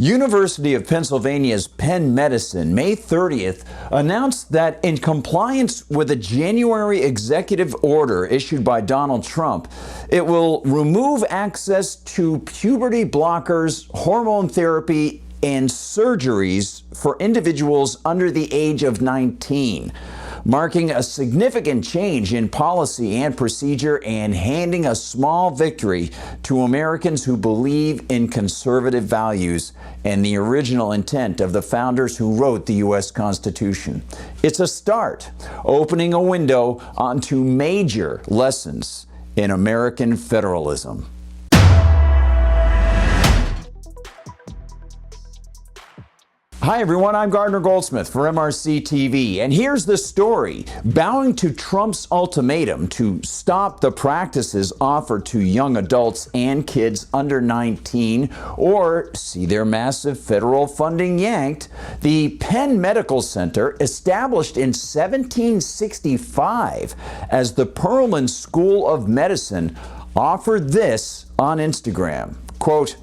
University of Pennsylvania's Penn Medicine, May 30th, announced that in compliance with a January executive order issued by Donald Trump, it will remove access to puberty blockers, hormone therapy, and surgeries for individuals under the age of 19. Marking a significant change in policy and procedure and handing a small victory to Americans who believe in conservative values and the original intent of the founders who wrote the U.S. Constitution. It's a start, opening a window onto major lessons in American federalism. Hi everyone, I'm Gardner Goldsmith for MRC-TV, and here's the story. Bowing to Trump's ultimatum to stop the practices offered to young adults and kids under 19 or see their massive federal funding yanked, the Penn Medical Center, established in 1765 as the Perelman School of Medicine, offered this on Instagram. Quote,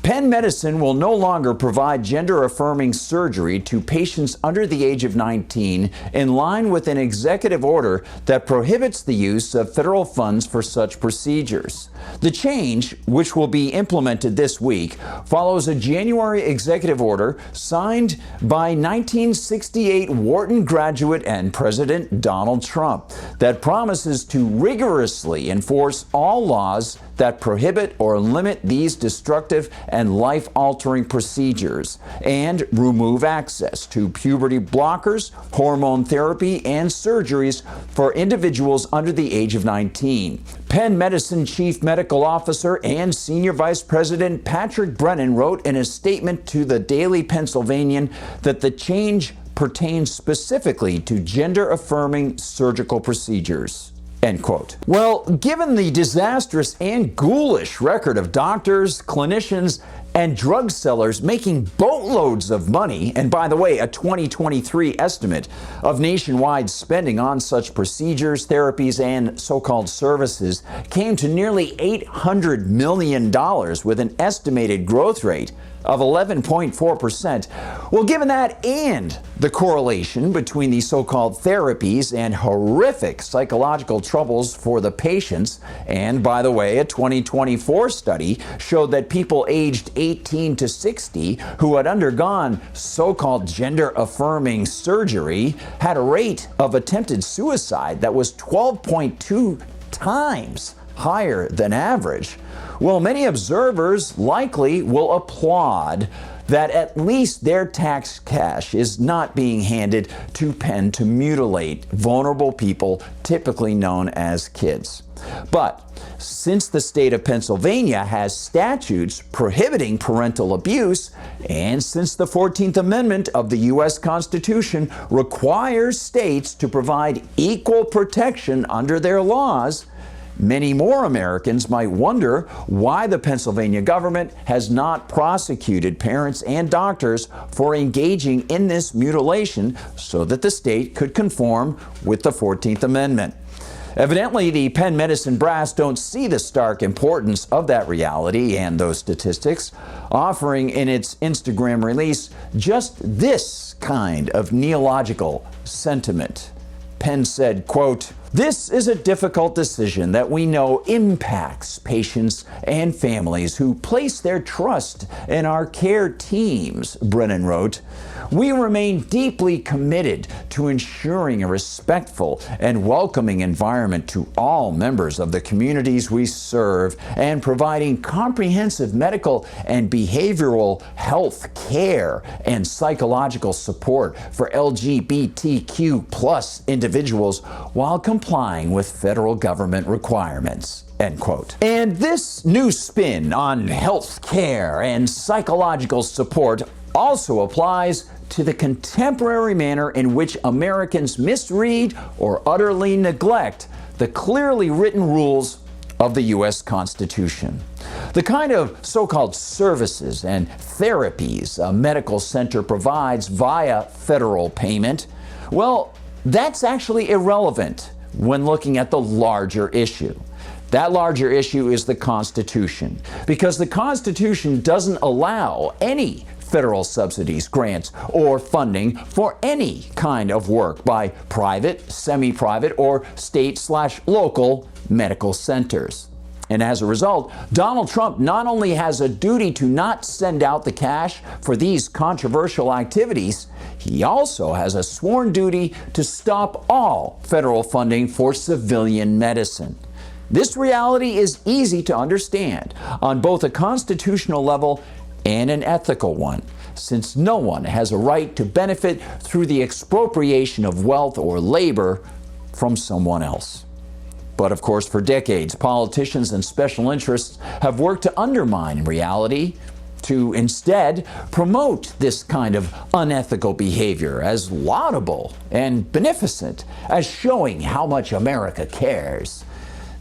Penn Medicine will no longer provide gender-affirming surgery to patients under the age of 19 in line with an executive order that prohibits the use of federal funds for such procedures. The change, which will be implemented this week, follows a January executive order signed by 1968 Wharton graduate and President Donald Trump that promises to rigorously enforce all laws that prohibit or limit these destructive and life-altering procedures and remove access to puberty blockers, hormone therapy, and surgeries for individuals under the age of 19. Penn Medicine Chief Medical Officer and Senior Vice President Patrick Brennan wrote in a statement to the Daily Pennsylvanian that the change pertains specifically to gender-affirming surgical procedures. End quote. Well, given the disastrous and ghoulish record of doctors, clinicians, and drug sellers making boatloads of money, and by the way, a 2023 estimate of nationwide spending on such procedures, therapies, and so-called services came to nearly $800 million with an estimated growth rate of 11.4%. Well, given that and the correlation between these so-called therapies and horrific psychological troubles for the patients, and by the way, a 2024 study showed that people aged 18 to 60 who had undergone so-called gender-affirming surgery had a rate of attempted suicide that was 12.2 times higher than average. Well, many observers likely will applaud that at least their tax cash is not being handed to Penn to mutilate vulnerable people, typically known as kids. But since the state of Pennsylvania has statutes prohibiting parental abuse, and since the 14th Amendment of the U.S. Constitution requires states to provide equal protection under their laws, many more Americans might wonder why the Pennsylvania government has not prosecuted parents and doctors for engaging in this mutilation so that the state could conform with the 14th Amendment. Evidently, the Penn Medicine brass don't see the stark importance of that reality and those statistics, offering in its Instagram release just this kind of neological sentiment. Penn said, quote, "This is a difficult decision that we know impacts patients and families who place their trust in our care teams," Brennan wrote. "We remain deeply committed to ensuring a respectful and welcoming environment to all members of the communities we serve and providing comprehensive medical and behavioral health care and psychological support for LGBTQ+ individuals while complying with federal government requirements." End quote. And this new spin on health care and psychological support also applies to the contemporary manner in which Americans misread or utterly neglect the clearly written rules of the U.S. Constitution. The kind of so-called services and therapies a medical center provides via federal payment, well, that's actually irrelevant when looking at the larger issue. That larger issue is the Constitution, because the Constitution doesn't allow any federal subsidies, grants, or funding for any kind of work by private, semi-private, or state/local medical centers. And as a result, Donald Trump not only has a duty to not send out the cash for these controversial activities, he also has a sworn duty to stop all federal funding for civilian medicine. This reality is easy to understand on both a constitutional level and an ethical one, since no one has a right to benefit through the expropriation of wealth or labor from someone else. But of course, for decades, politicians and special interests have worked to undermine reality, to instead promote this kind of unethical behavior as laudable and beneficent, as showing how much America cares.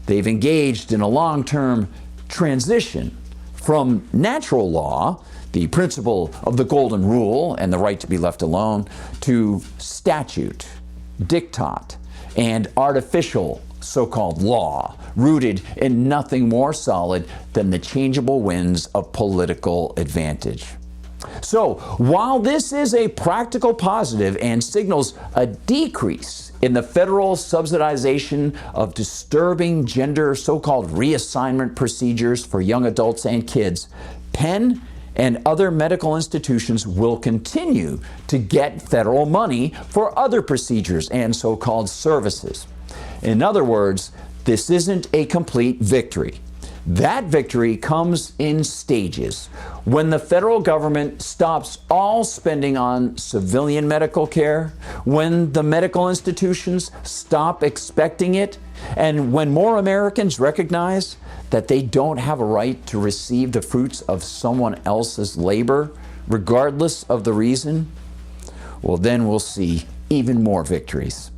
They've engaged in a long-term transition from natural law, the principle of the golden rule and the right to be left alone, to statute, diktat, and artificial so-called law, rooted in nothing more solid than the changeable winds of political advantage. So, while this is a practical positive and signals a decrease in the federal subsidization of disturbing gender so-called reassignment procedures for young adults and kids, Penn and other medical institutions will continue to get federal money for other procedures and so-called services. In other words, this isn't a complete victory. That victory comes in stages. When the federal government stops all spending on civilian medical care, when the medical institutions stop expecting it, and when more Americans recognize that they don't have a right to receive the fruits of someone else's labor, regardless of the reason, well, then we'll see even more victories.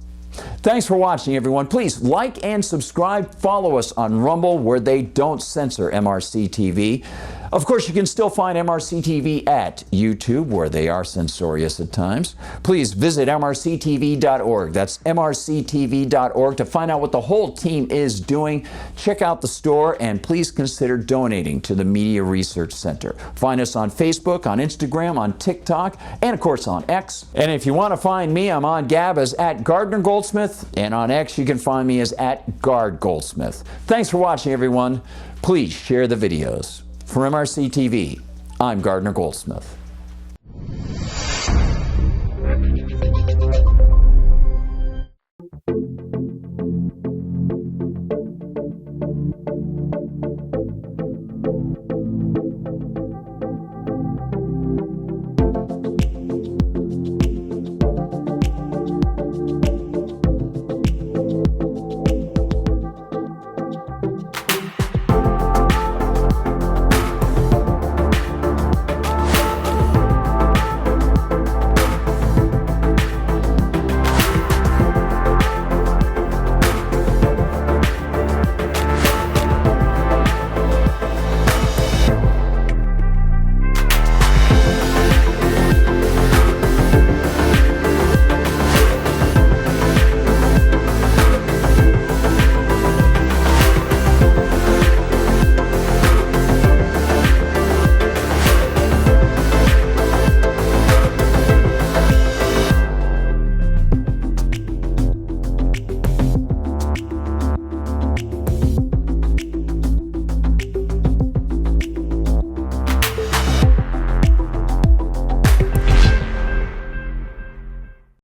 Thanks for watching, everyone. Please like and subscribe. Follow us on Rumble, where they don't censor MRC-TV. Of course, you can still find MRC-TV at YouTube, where they are censorious at times. Please visit MRCTV.org. That's MRCTV.org to find out what the whole team is doing. Check out the store, and please consider donating to the Media Research Center. Find us on Facebook, on Instagram, on TikTok, and of course on X. And if you want to find me, I'm on Gab as @GardnerGoldsmith, and on X you can find me as @GardGoldsmith. Thanks for watching, everyone. Please share the videos. For MRC TV, I'm Gardner Goldsmith.